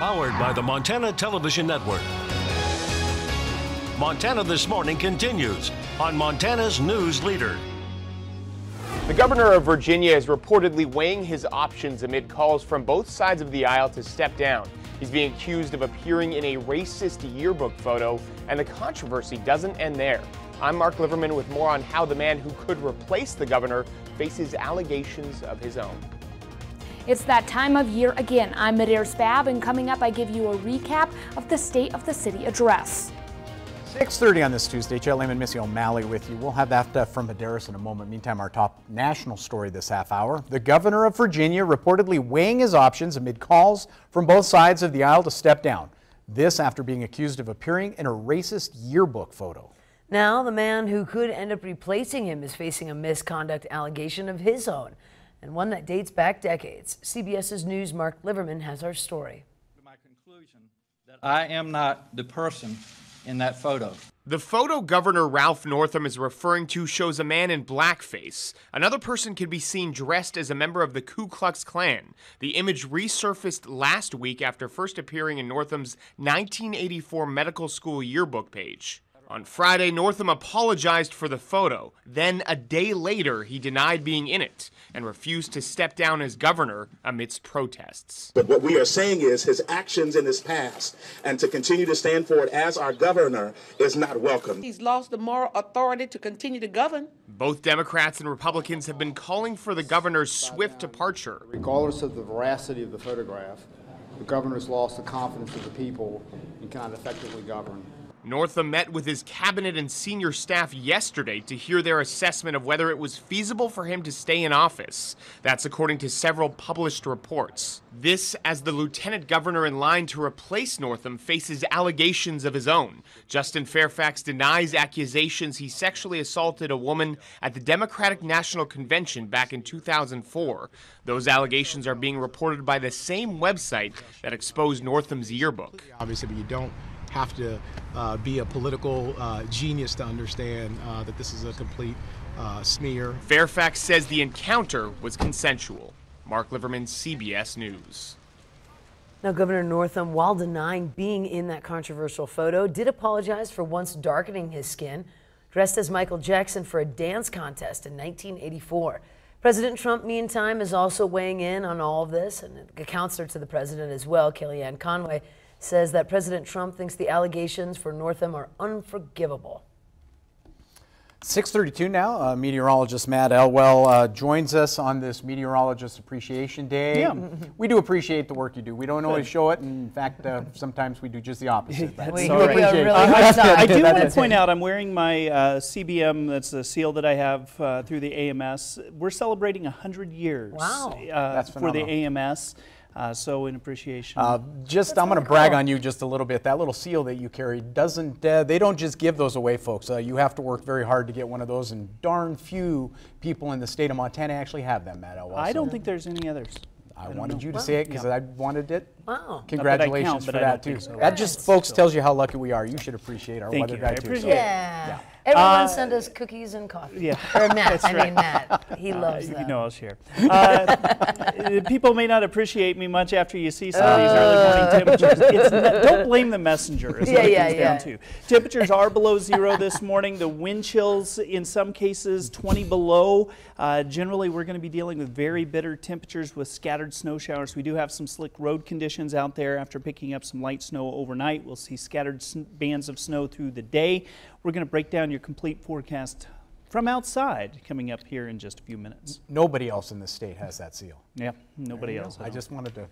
Powered by the Montana Television Network. Montana This Morning continues on Montana's News Leader. The governor of Virginia is reportedly weighing his options amid calls from both sides of the aisle to step down. He's being accused of appearing in a racist yearbook photo, and the controversy doesn't end there. I'm Mark Liverman with more on how the man who could replace the governor faces allegations of his own. It's that time of year again. I'm Medeiros Babb, and coming up I give you a recap of the State of the City address. 6:30 on this Tuesday. Joe Lehman, Missy O'Malley with you. We'll have that from Medeiros in a moment. Meantime, our top national story this half hour. The governor of Virginia reportedly weighing his options amid calls from both sides of the aisle to step down. This after being accused of appearing in a racist yearbook photo. Now, the man who could end up replacing him is facing a misconduct allegation of his own, and one that dates back decades. CBS's News' Mark Liverman has our story. My conclusion that I am not the person in that photo. The photo Governor Ralph Northam is referring to shows a man in blackface. Another person can be seen dressed as a member of the Ku Klux Klan. The image resurfaced last week after first appearing in Northam's 1984 medical school yearbook page. On Friday, Northam apologized for the photo. Then, a day later, he denied being in it and refused to step down as governor amidst protests. But what we are saying is his actions in his past and to continue to stand for it as our governor is not welcome. He's lost the moral authority to continue to govern. Both Democrats and Republicans have been calling for the governor's swift departure. Regardless of the veracity of the photograph, the governor's lost the confidence of the people and cannot effectively govern. Northam met with his cabinet and senior staff yesterday to hear their assessment of whether it was feasible for him to stay in office. That's according to several published reports. This as the lieutenant governor in line to replace Northam faces allegations of his own. Justin Fairfax denies accusations he sexually assaulted a woman at the Democratic National Convention back in 2004. Those allegations are being reported by the same website that exposed Northam's yearbook. Obviously, but you don't have to be a political genius to understand that this is a complete smear. Fairfax says the encounter was consensual. Mark Liverman, CBS News. Now, Governor Northam, while denying being in that controversial photo, did apologize for once darkening his skin, dressed as Michael Jackson for a dance contest in 1984. President Trump, meantime, is also weighing in on all of this, and a counselor to the president as well, Kellyanne Conway, says that President Trump thinks the allegations for Northam are unforgivable. 6:32 now. Meteorologist Matt Elwell joins us on this Meteorologist Appreciation Day. Yeah. We do appreciate the work you do. We don't always show it. In fact, sometimes we do just the opposite. We appreciate it. I do want to point out I'm wearing my CBM, that's the seal that I have through the AMS. We're celebrating 100 years That's for the phenomenal. AMS. So in appreciation. I'm going to brag on you just a little bit. That little seal that you carry doesn't, they don't just give those away, folks. You have to work very hard to get one of those, and darn few people in the state of Montana actually have them, Matt Elwell. I don't think there's any others. I wanted you to say it because I wanted it. Wow. Congratulations for that, too. That just, folks, tells you how lucky we are. You should appreciate our weather guy, too. Appreciate it. Yeah. Everyone send us cookies and coffee. Yeah. Or Matt, Matt. He loves them. You know I'll share. People may not appreciate me much after you see some of these early morning temperatures. Don't blame the messenger, is what it comes down to. Temperatures are below zero this morning. The wind chills, in some cases, 20 below. Generally, we're going to be dealing with very bitter temperatures with scattered snow showers. We do have some slick road conditions out there after picking up some light snow overnight. We'll see scattered bands of snow through the day. We're going to break down your complete forecast from outside coming up here in just a few minutes. Nobody else in the state has that seal. Yeah, nobody else. I just wanted to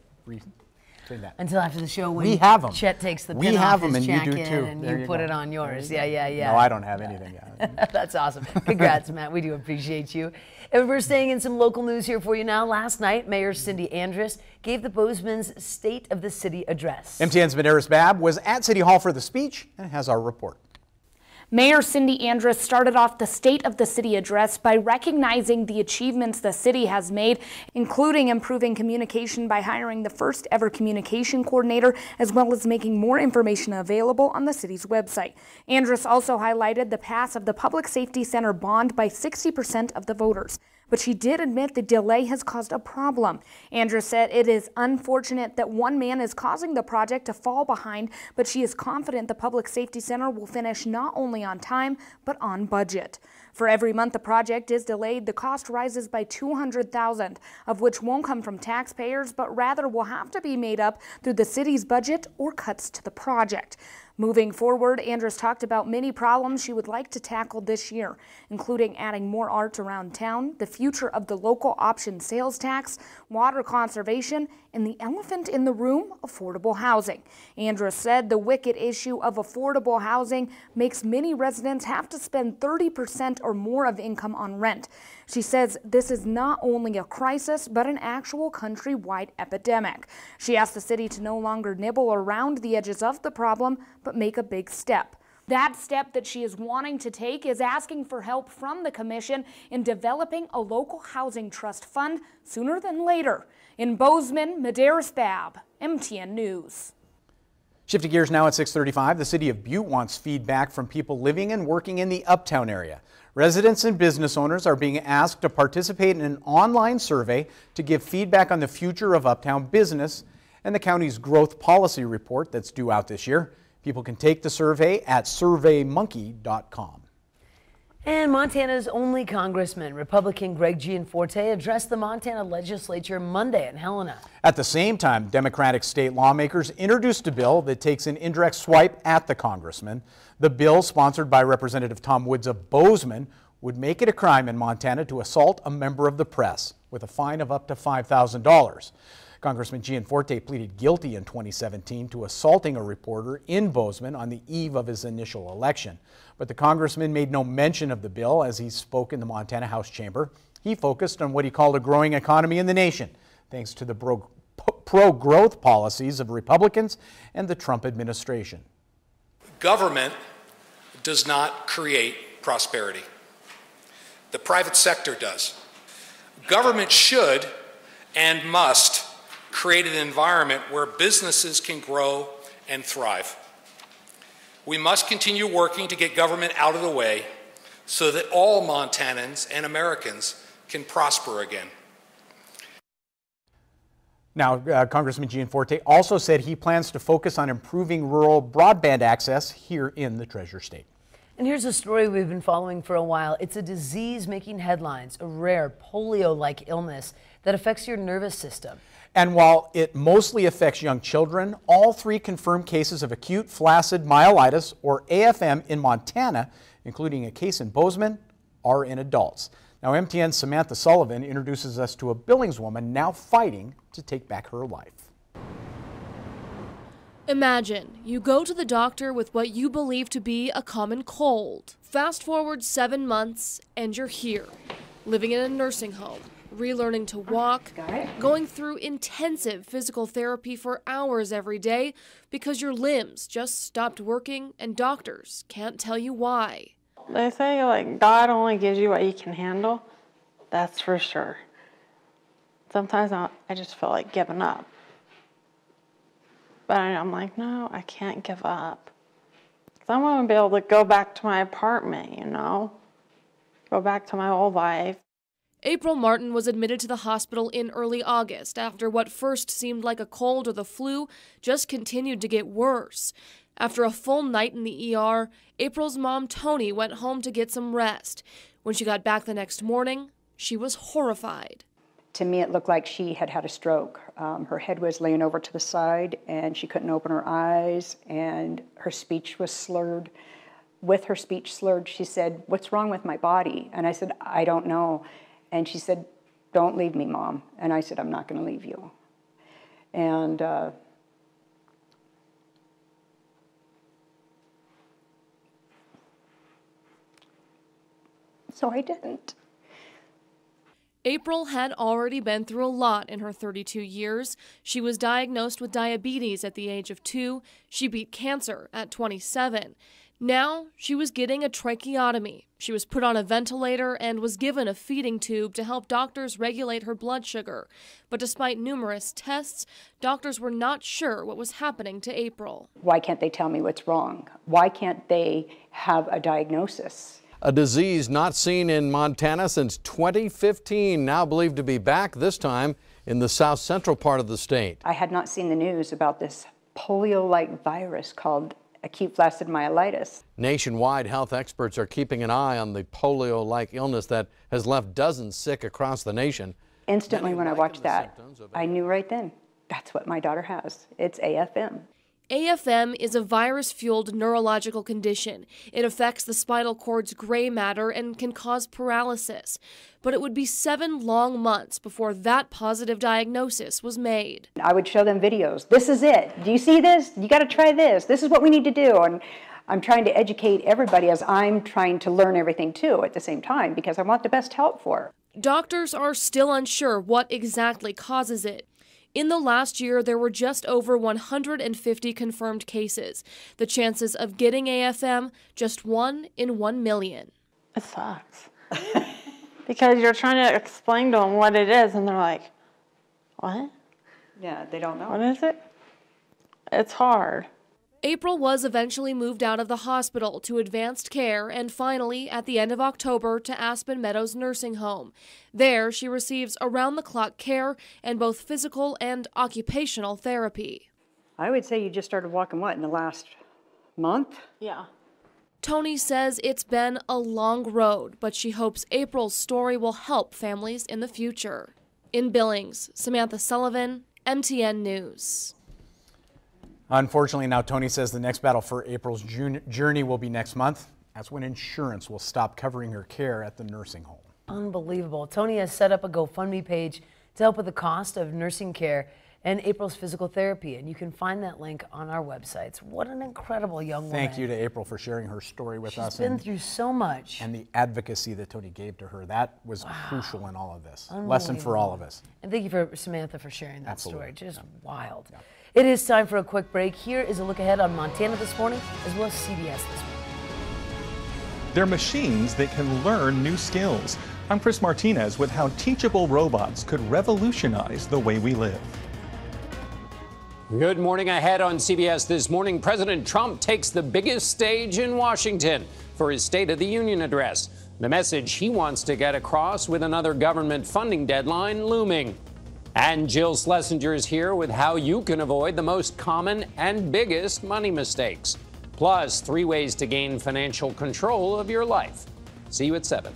say that. Until after the show, when we have them. Chet takes the we pin have off them, his and jacket you do too. and There you put go. it on yours. Yeah. No, I don't have anything yet. That's awesome. Congrats, Matt. We do appreciate you. And we're staying in some local news here for you now. Last night, Mayor Cindy Andrus gave the Bozeman's State of the City address. MTN's Medeiros Babb was at City Hall for the speech and has our report. Mayor Cindy Andrus started off the State of the City address by recognizing the achievements the city has made, including improving communication by hiring the first ever communication coordinator, as well as making more information available on the city's website. Andrus also highlighted the pass of the Public Safety Center bond by 60% of the voters. but she did admit the delay has caused a problem. Andrus said it is unfortunate that one man is causing the project to fall behind, but she is confident the Public Safety Center will finish not only on time, but on budget. For every month the project is delayed, the cost rises by $200,000, of which won't come from taxpayers, but rather will have to be made up through the city's budget or cuts to the project. Moving forward, Andrus talked about many problems she would like to tackle this year, including adding more art around town, the future of the local option sales tax, water conservation, and the elephant in the room, affordable housing. Andrus said the wicked issue of affordable housing makes many residents have to spend 30% or more of income on rent. She says this is not only a crisis, but an actual countrywide epidemic. She asked the city to no longer nibble around the edges of the problem, but make a big step. That step that she is wanting to take is asking for help from the commission in developing a local housing trust fund sooner than later. In Bozeman, Medeiros Babb, MTN News. Shifting gears now at 6:35, the city of Butte wants feedback from people living and working in the Uptown area. Residents and business owners are being asked to participate in an online survey to give feedback on the future of Uptown business and the county's growth policy report that's due out this year. People can take the survey at surveymonkey.com. And Montana's only congressman, Republican Greg Gianforte, addressed the Montana legislature Monday in Helena. At the same time, Democratic state lawmakers introduced a bill that takes an indirect swipe at the congressman. The bill, sponsored by Representative Tom Woods of Bozeman, would make it a crime in Montana to assault a member of the press with a fine of up to $5,000. Congressman Gianforte pleaded guilty in 2017 to assaulting a reporter in Bozeman on the eve of his initial election. But the congressman made no mention of the bill as he spoke in the Montana House chamber. He focused on what he called a growing economy in the nation, thanks to the pro-growth policies of Republicans and the Trump administration. Government does not create prosperity. The private sector does. Government should and must create an environment where businesses can grow and thrive. We must continue working to get government out of the way so that all Montanans and Americans can prosper again. Now, Congressman Gianforte also said he plans to focus on improving rural broadband access here in the Treasure State. And here's a story we've been following for a while. It's a disease making headlines, a rare polio-like illness that affects your nervous system. And while it mostly affects young children, all 3 confirmed cases of acute flaccid myelitis, or AFM, in Montana, including a case in Bozeman, are in adults. Now, MTN's Samantha Sullivan introduces us to a Billings woman now fighting to take back her life. Imagine you go to the doctor with what you believe to be a common cold. Fast forward 7 months and you're here, living in a nursing home, relearning to walk, going through intensive physical therapy for hours every day because your limbs just stopped working and doctors can't tell you why. They say, like, God only gives you what you can handle. That's for sure. Sometimes I just feel like giving up. But I'm like, no, I can't give up. 'Cause I want to be able to go back to my apartment, you know? Go back to my old life. April Martin was admitted to the hospital in early August after what first seemed like a cold or the flu just continued to get worse. After a full night in the ER, April's mom, Tony, went home to get some rest. When she got back the next morning, she was horrified. To me, it looked like she had had a stroke. Her head was laying over to the side, and she couldn't open her eyes, and her speech was slurred. With her speech slurred, she said, "What's wrong with my body?" And I said, "I don't know." And she said, "Don't leave me, Mom." And I said, "I'm not going to leave you." And so I didn't. April had already been through a lot in her 32 years. She was diagnosed with diabetes at the age of 2. She beat cancer at 27. Now she was getting a tracheotomy. She was put on a ventilator and was given a feeding tube to help doctors regulate her blood sugar. But despite numerous tests, doctors were not sure what was happening to April. Why can't they tell me what's wrong? Why can't they have a diagnosis? A disease not seen in Montana since 2015, now believed to be back, this time in the south central part of the state. I had not seen the news about this polio-like virus called acute flaccid myelitis. Nationwide, health experts are keeping an eye on the polio-like illness that has left dozens sick across the nation. Instantly when I watched that, I knew right then, that's what my daughter has. It's AFM. AFM is a virus-fueled neurological condition. It affects the spinal cord's gray matter and can cause paralysis. But it would be 7 long months before that positive diagnosis was made. I would show them videos. This is it. Do you see this? You got to try this. This is what we need to do. And I'm trying to educate everybody as I'm trying to learn everything too at the same time because I want the best help for her. Doctors are still unsure what exactly causes it. In the last year, there were just over 150 confirmed cases. The chances of getting AFM, just 1 in 1 million. It sucks. Because you're trying to explain to them what it is, and they're like, what? Yeah, they don't know. What is it? It's hard. April was eventually moved out of the hospital to advanced care and finally, at the end of October, to Aspen Meadows Nursing Home. There, she receives around-the-clock care and both physical and occupational therapy. I would say you just started walking, what, in the last month? Yeah. Tony says it's been a long road, but she hopes April's story will help families in the future. In Billings, Samantha Sullivan, MTN News. Unfortunately, now Tony says the next battle for April's journey will be next month. That's when insurance will stop covering her care at the nursing home. Unbelievable. Tony has set up a GoFundMe page to help with the cost of nursing care and April's physical therapy, and you can find that link on our websites. What an incredible young woman. Thank you to April for sharing her story with us. She's been through so much. And the advocacy that Tony gave to her, that was crucial in all of this. Lesson for all of us. And thank you for Samantha for sharing that Absolutely. story. Just wild. Yeah. It is time for a quick break. Here is a look ahead on Montana this morning, as well as CBS this morning. They're machines that can learn new skills. I'm Chris Martinez with how teachable robots could revolutionize the way we live. Good morning. Ahead on CBS this morning, President Trump takes the biggest stage in Washington for his State of the Union address. The message he wants to get across with another government funding deadline looming. And Jill Schlesinger is here with how you can avoid the most common and biggest money mistakes. Plus, 3 ways to gain financial control of your life. See you at 7.